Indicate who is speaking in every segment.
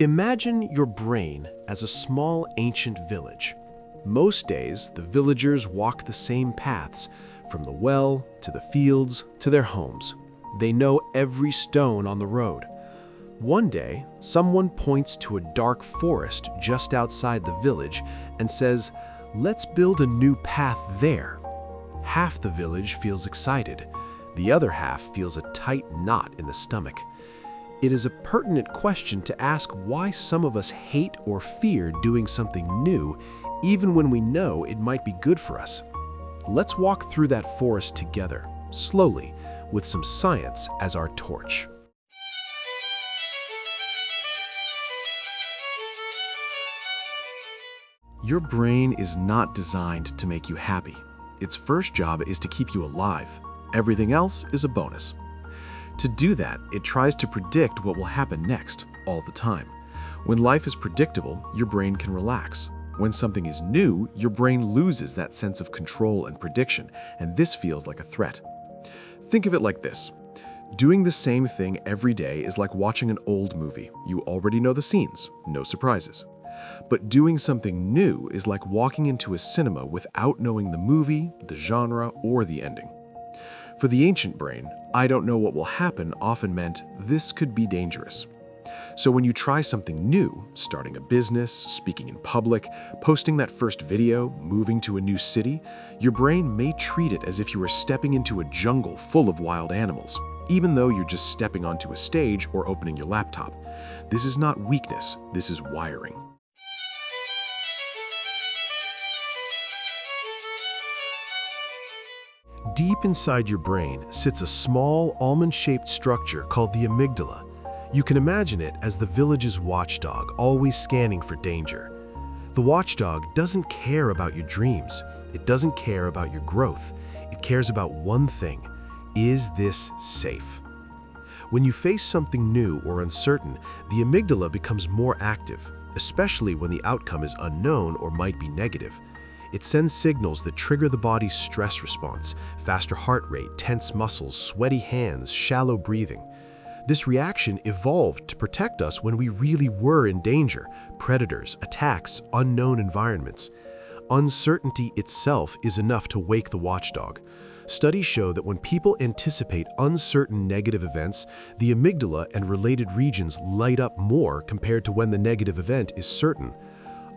Speaker 1: Imagine your brain as a small ancient village. Most days, the villagers walk the same paths, from the well to the fields to their homes. They know every stone on the road. One day, someone points to a dark forest just outside the village and says, "Let's build a new path there." Half the village feels excited. The other half feels a tight knot in the stomach. It is a pertinent question to ask why some of us hate or fear doing something new, even when we know it might be good for us. Let's walk through that forest together, slowly, with some science as our torch.
Speaker 2: Your brain is not designed to make you happy. Its first job is to keep you alive. Everything else is a bonus. To do that, it tries to predict what will happen next, all the time. When life is predictable, your brain can relax. When something is new, your brain loses that sense of control and prediction, and this feels like a threat. Think of it like this. Doing the same thing every day is like watching an old movie. You already know the scenes, no surprises. But doing something new is like walking into a cinema without knowing the movie, the genre, or the ending. For the ancient brain, "I don't know what will happen" often meant this could be dangerous. So when you try something new, starting a business, speaking in public, posting that first video, moving to a new city, your brain may treat it as if you were stepping into a jungle full of wild animals, even though you're just stepping onto a stage or opening your laptop. This is not weakness, this is wiring.
Speaker 1: Deep inside your brain sits a small, almond-shaped structure called the amygdala. You can imagine it as the village's watchdog, always scanning for danger. The watchdog doesn't care about your dreams. It doesn't care about your growth. It cares about one thing: is this safe? When you face something new or uncertain, the amygdala becomes more active, especially when the outcome is unknown or might be negative. It sends signals that trigger the body's stress response: faster heart rate, tense muscles, sweaty hands, shallow breathing. This reaction evolved to protect us when we really were in danger: predators, attacks, unknown environments. Uncertainty itself is enough to wake the watchdog. Studies show that when people anticipate uncertain negative events, the amygdala and related regions light up more compared to when the negative event is certain.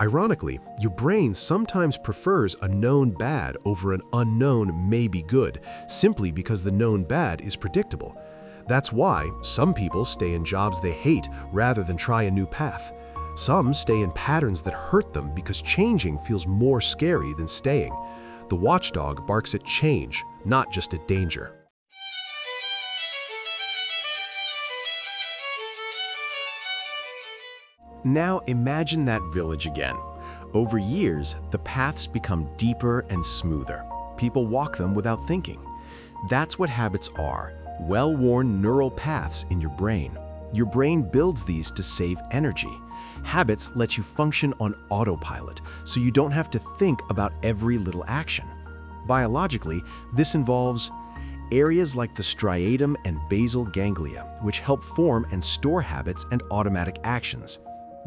Speaker 1: Ironically, your brain sometimes prefers a known bad over an unknown maybe good, simply because the known bad is predictable. That's why some people stay in jobs they hate rather than try a new path. Some stay in patterns that hurt them because changing feels more scary than staying. The watchdog barks at change, not just at danger. Now imagine that village again. Over years, the paths become deeper and smoother. People walk them without thinking. That's what habits are: well-worn neural paths in your brain. Your brain builds these to save energy. Habits let you function on autopilot, so you don't have to think about every little action. Biologically, this involves areas like the striatum and basal ganglia, which help form and store habits and automatic actions.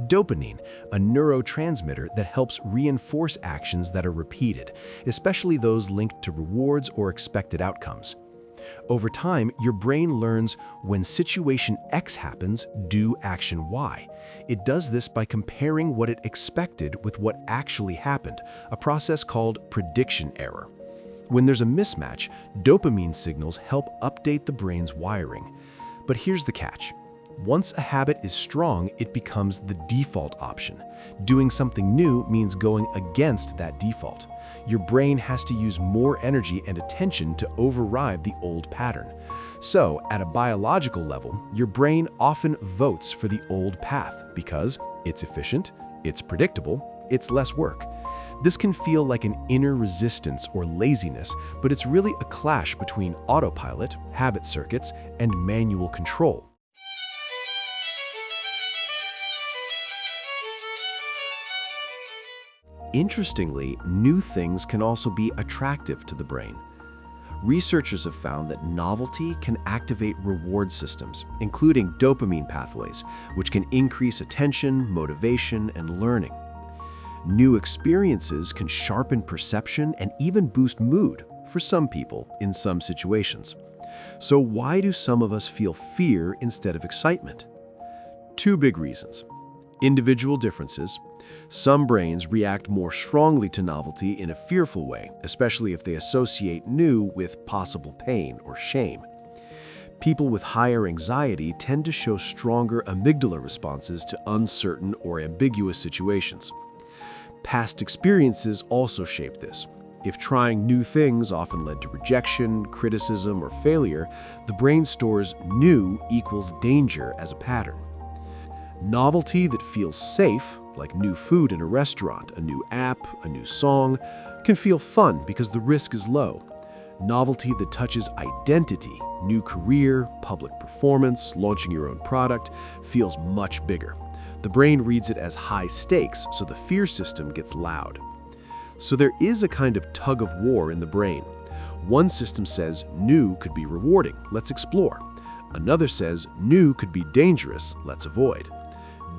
Speaker 1: Dopamine, a neurotransmitter that helps reinforce actions that are repeated, especially those linked to rewards or expected outcomes. Over time, your brain learns when situation X happens, do action Y. It does this by comparing what it expected with what actually happened, a process called prediction error. When there's a mismatch, dopamine signals help update the brain's wiring. But here's the catch. Once a habit is strong, it becomes the default option. Doing something new means going against that default. Your brain has to use more energy and attention to override the old pattern. So, at a biological level, your brain often votes for the old path because it's efficient, it's predictable, it's less work. This can feel like an inner resistance or laziness, but it's really a clash between autopilot, habit circuits, and manual control. Interestingly, new things can also be attractive to the brain. Researchers have found that novelty can activate reward systems, including dopamine pathways, which can increase attention, motivation, and learning. New experiences can sharpen perception and even boost mood for some people in some situations. So why do some of us feel fear instead of excitement? Two big reasons. Individual differences. Some brains react more strongly to novelty in a fearful way, especially if they associate new with possible pain or shame. People with higher anxiety tend to show stronger amygdala responses to uncertain or ambiguous situations. Past experiences also shape this. If trying new things often led to rejection, criticism, or failure, the brain stores new equals danger as a pattern. Novelty that feels safe, like new food in a restaurant, a new app, a new song, can feel fun because the risk is low. Novelty that touches identity, new career, public performance, launching your own product, feels much bigger. The brain reads it as high stakes, so the fear system gets loud. So there is a kind of tug of war in the brain. One system says new could be rewarding, let's explore. Another says new could be dangerous, let's avoid.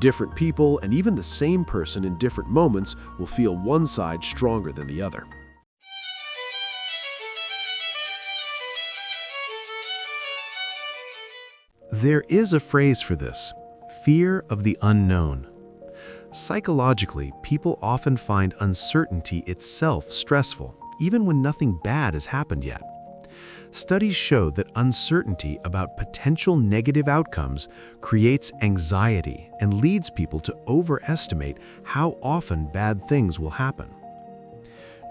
Speaker 1: Different people and even the same person in different moments will feel one side stronger than the other. There is a phrase for this: fear of the unknown. Psychologically, people often find uncertainty itself stressful, even when nothing bad has happened yet. Studies show that uncertainty about potential negative outcomes creates anxiety and leads people to overestimate how often bad things will happen.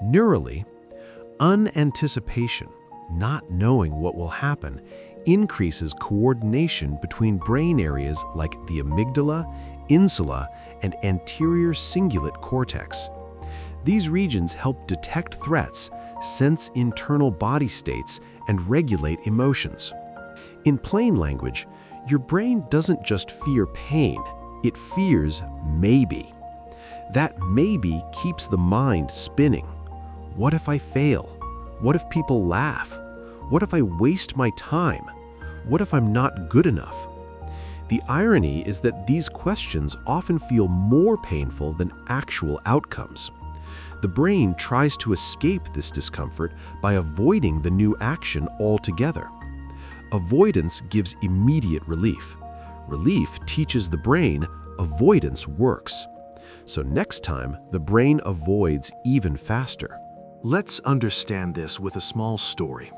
Speaker 1: Neurally, unanticipation, not knowing what will happen, increases coordination between brain areas like the amygdala, insula, and anterior cingulate cortex. These regions help detect threats, sense internal body states, and regulate emotions. In plain language, your brain doesn't just fear pain, it fears maybe. That maybe keeps the mind spinning. What if I fail? What if people laugh? What if I waste my time? What if I'm not good enough? The irony is that these questions often feel more painful than actual outcomes. The brain tries to escape this discomfort by avoiding the new action altogether. Avoidance gives immediate relief. Relief teaches the brain avoidance works. So next time, the brain avoids even faster. Let's understand this with a small story.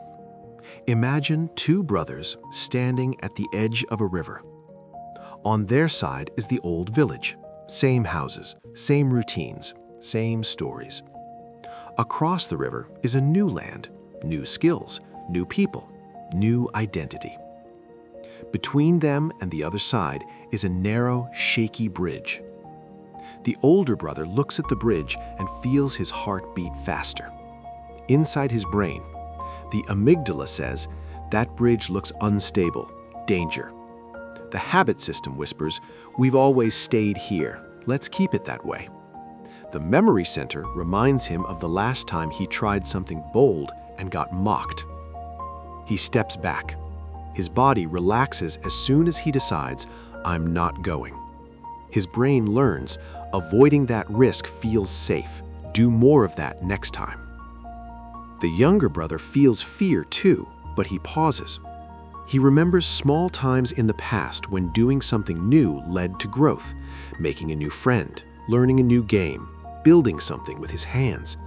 Speaker 1: Imagine two brothers standing at the edge of a river. On their side is the old village. Same houses, same routines, same stories. Across the river is a new land, new skills, new people, new identity. Between them and the other side is a narrow, shaky bridge. The older brother looks at the bridge and feels his heart beat faster. Inside his brain, the amygdala says, that bridge looks unstable, danger. The habit system whispers, we've always stayed here, let's keep it that way. The memory center reminds him of the last time he tried something bold and got mocked. He steps back. His body relaxes as soon as he decides, I'm not going. His brain learns, avoiding that risk feels safe. Do more of that next time. The younger brother feels fear too, but he pauses. He remembers small times in the past when doing something new led to growth, making a new friend, learning a new game, building something with his hands.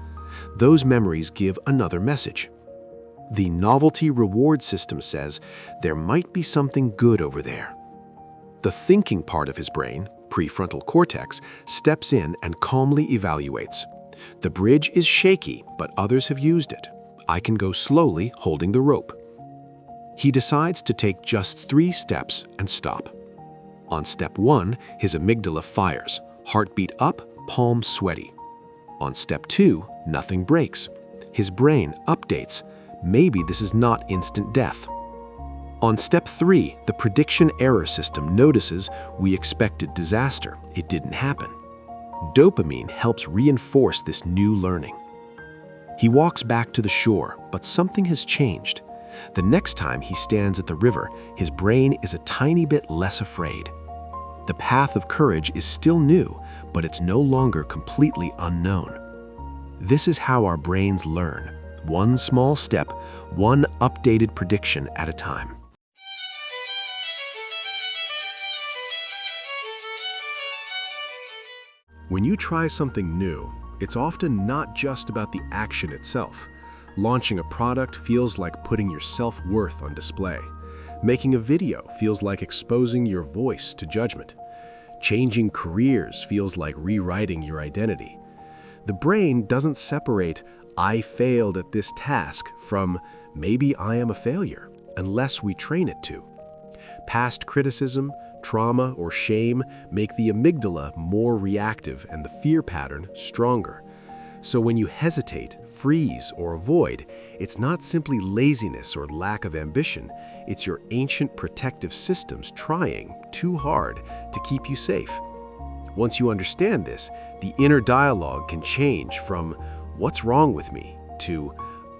Speaker 1: Those memories give another message. The novelty reward system says there might be something good over there. The thinking part of his brain, prefrontal cortex, steps in and calmly evaluates. The bridge is shaky, but others have used it. I can go slowly, holding the rope. He decides to take just 3 steps and stop. On step 1, his amygdala fires, heartbeat up, palm sweaty. On step 2, nothing breaks. His brain updates. Maybe this is not instant death. On step 3, the prediction error system notices we expected disaster. It didn't happen. Dopamine helps reinforce this new learning.
Speaker 2: He walks back to the shore, but something has changed. The next time he stands at the river, his brain is a tiny bit less afraid. The path of courage is still new, but it's no longer completely unknown. This is how our brains learn, one small step, one updated prediction at a time. When you try something new, it's often not just about the action itself. Launching a product feels like putting your self-worth on display. Making a video feels like exposing your voice to judgment. Changing careers feels like rewriting your identity. The brain doesn't separate "I failed at this task" from "maybe I am a failure," unless we train it to. Past criticism, trauma, or shame make the amygdala more reactive and the fear pattern stronger. So when you hesitate, freeze, or avoid, it's not simply laziness or lack of ambition, it's your ancient protective systems trying too hard to keep you safe. Once you understand this, the inner dialogue can change from "what's wrong with me?" to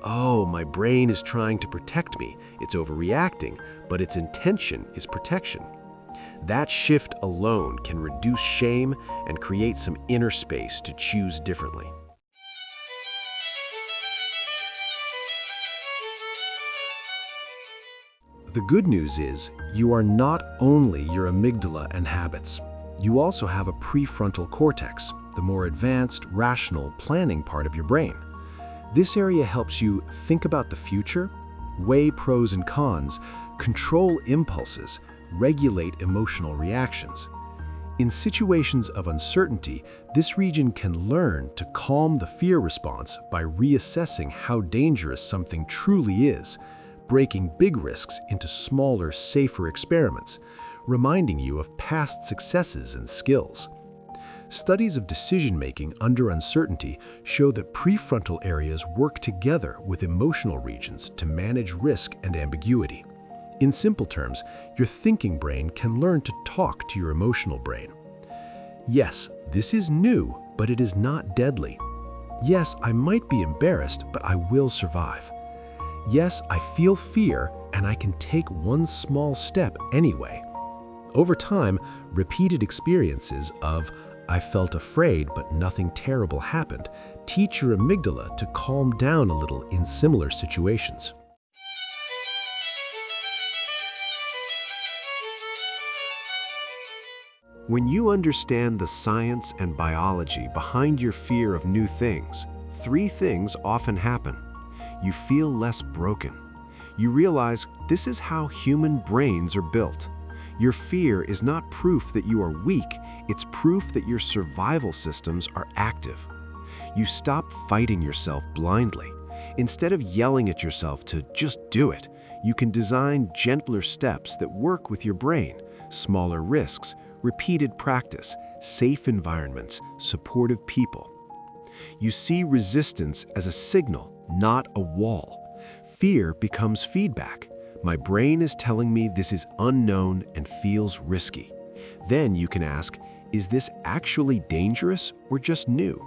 Speaker 2: "oh, my brain is trying to protect me, it's overreacting, but its intention is protection." That shift alone can reduce shame and create some inner space to choose differently. The good news is, you are not only your amygdala and habits. You also have a prefrontal cortex, the more advanced, rational, planning part of your brain. This area helps you think about the future, weigh pros and cons, control impulses, regulate emotional reactions. In situations of uncertainty, this region can learn to calm the fear response by reassessing how dangerous something truly is, breaking big risks into smaller, safer experiments, reminding you of past successes and skills. Studies of decision-making under uncertainty show that prefrontal areas work together with emotional regions to manage risk and ambiguity. In simple terms, your thinking brain can learn to talk to your emotional brain. Yes, this is new, but it is not deadly. Yes, I might be embarrassed, but I will survive. Yes, I feel fear, and I can take one small step anyway. Over time, repeated experiences of "I felt afraid, but nothing terrible happened" teach your amygdala to calm down a little in similar situations. When you understand the science and biology behind your fear of new things, three things often happen. You feel less broken. You realize this is how human brains are built. Your fear is not proof that you are weak, it's proof that your survival systems are active. You stop fighting yourself blindly. Instead of yelling at yourself to just do it, you can design gentler steps that work with your brain, smaller risks, repeated practice, safe environments, supportive people. You see resistance as a signal, not a wall. Fear becomes feedback. My brain is telling me this is unknown and feels risky. Then you can ask, is this actually dangerous or just new?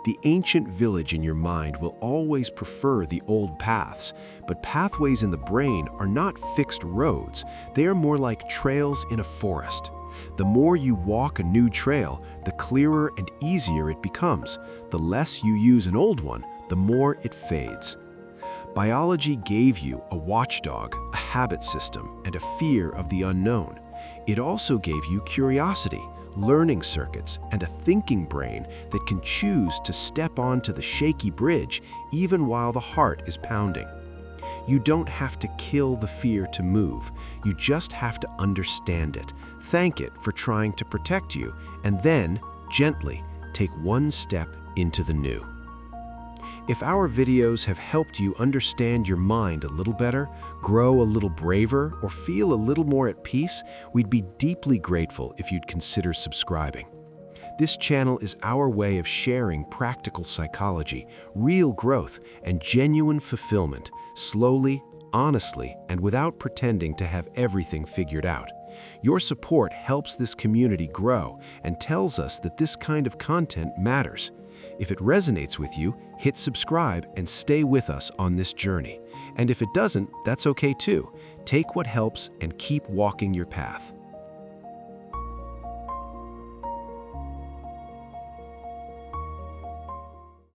Speaker 2: The ancient village in your mind will always prefer the old paths, but pathways in the brain are not fixed roads. They are more like trails in a forest. The more you walk a new trail, the clearer and easier it becomes. The less you use an old one, the more it fades. Biology gave you a watchdog, a habit system, and a fear of the unknown. It also gave you curiosity, learning circuits, and a thinking brain that can choose to step onto the shaky bridge even while the heart is pounding. You don't have to kill the fear to move. You just have to understand it, thank it for trying to protect you, and then, gently, take one step into the new. If our videos have helped you understand your mind a little better, grow a little braver, or feel a little more at peace, we'd be deeply grateful if you'd consider subscribing. This channel is our way of sharing practical psychology, real growth, and genuine fulfillment, slowly, honestly, and without pretending to have everything figured out. Your support helps this community grow and tells us that this kind of content matters.
Speaker 3: If it resonates with you, hit subscribe and stay with us on this journey. And if it doesn't, that's okay too. Take what helps and keep walking your path.